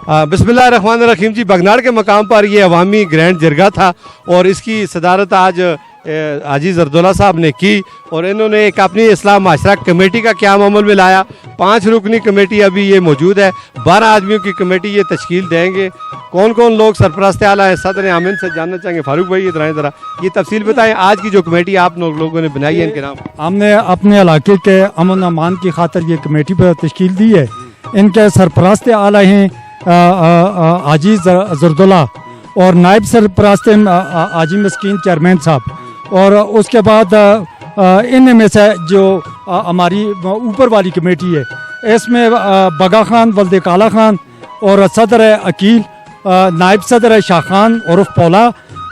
बिस्मिल्लाहिर्रहमानिर्रहीम जी, बगनाड़ के मकाम पर ये अवामी ग्रैंड जरगा था और इसकी सदारत आज हाजी जरदौला साहब ने की और इन्होंने एक अपनी इस्लाह माशरा कमेटी का क़याम अमल में लाया। 5 रुकनी कमेटी अभी ये मौजूद है, 12 आदमियों की कमेटी ये तश्कील देंगे। कौन कौन लोग सरपरस्त आला हैं, सदर आमिन से जानना चाहेंगे। फारूक भाई इधर आए ज़रा, ये तफसील बताएं आज की जो कमेटी आप लोगों ने बनाई है, इनके नाम। हमने अपने इलाके के अमन अमान की खातिर ये कमेटी पर तश्कील दी है। इनके सरपरस्त आला हैं हाजी जरदौला और नायब सरपरस्त हाजी मस्कीन चेयरमैन साहब, और उसके बाद इनमें से जो हमारी ऊपर वाली कमेटी है इसमें बगा खान वल्द काला खान और सदर अकील, नायब सदर शाह खान उर्फ पौला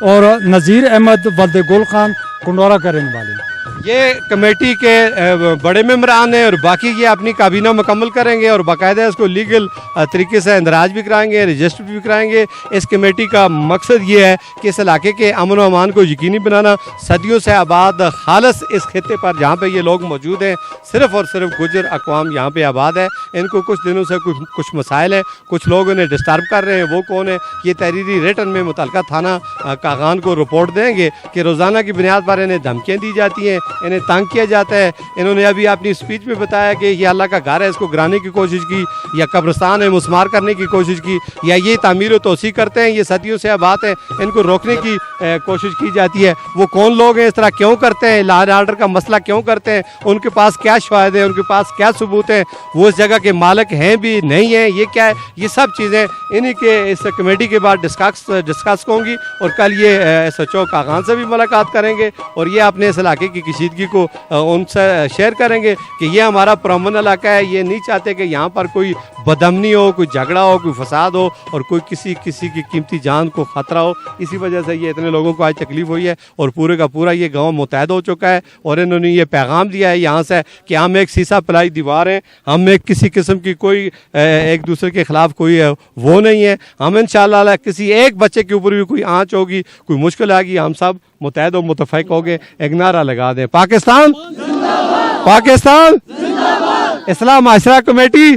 और नज़ीर अहमद वल्द गुल खान कुंडोरा करने वाले। ये कमेटी के बड़े मेम्बरान हैं और बाकी ये अपनी काबीना मुकम्मल करेंगे और बाकायदा इसको लीगल तरीके से इंदराज भी कराएंगे, रजिस्टर भी कराएंगे। इस कमेटी का मकसद ये है कि इस इलाके के अमन व अमान को यकीनी बनाना। सदियों से आबाद खालस इस खत्े पर जहाँ पे ये लोग मौजूद हैं, सिर्फ़ और सिर्फ गुजर अक़वाम यहाँ पे आबाद है। इनको कुछ दिनों से कुछ मसाइल हैं, कुछ लोग इन्हें डिस्टर्ब कर रहे हैं। वो कौन है, ये तहरीरी रिटन में मुतलका थाना कागान को रिपोर्ट देंगे कि रोज़ाना की बुनियाद पर इन्हें धमकियाँ दी जाती हैं, इन्हें तंग किया जाता है। इन्होंने अभी अपनी स्पीच में बताया कि ये अल्लाह का घर है, इसको गिराने की कोशिश की, या कब्रिस्तान है मुस्मार करने की कोशिश की, या ये तामीर व तोसी करते हैं, ये सदियों से बात है, इनको रोकने की कोशिश की जाती है। वो कौन लोग हैं, इस तरह क्यों करते हैं, लॉ एंड ऑर्डर का मसला क्यों करते हैं, उनके पास क्या शवाहिद है, उनके पास क्या सबूत हैं, वो इस जगह के मालिक हैं भी नहीं हैं, ये क्या है, ये सब चीज़ें इन्हीं के इस कमेटी के बाद डिस्कस होंगी। और कल ये SHO कागान से भी मुलाकात करेंगे और ये अपने इस इलाके की कशीदगी को उनसे शेयर करेंगे कि ये हमारा पुरअमन इलाका है। ये नहीं चाहते कि यहाँ पर कोई बदअमनी हो, कोई झगड़ा हो, कोई फसाद हो और कोई किसी की कीमती जान को ख़तरा हो। इसी वजह से ये इतने लोगों को आज तकलीफ़ हुई है और पूरे का पूरा ये गांव मुतहद हो चुका है और इन्होंने ये पैगाम दिया है यहाँ से कि हम एक सीसा पलाई दीवार हैं, हम एक किसी किस्म की कोई एक दूसरे के ख़िलाफ़ कोई वो नहीं है। हम इंशाअल्लाह किसी एक बच्चे के ऊपर भी कोई आँच होगी, कोई मुश्किल आएगी, हम सब मुतहद और मुतफ़िक हो गए। एक नारा लगा दें, पाकिस्तान पाकिस्तान इस्लाह माशरा कमेटी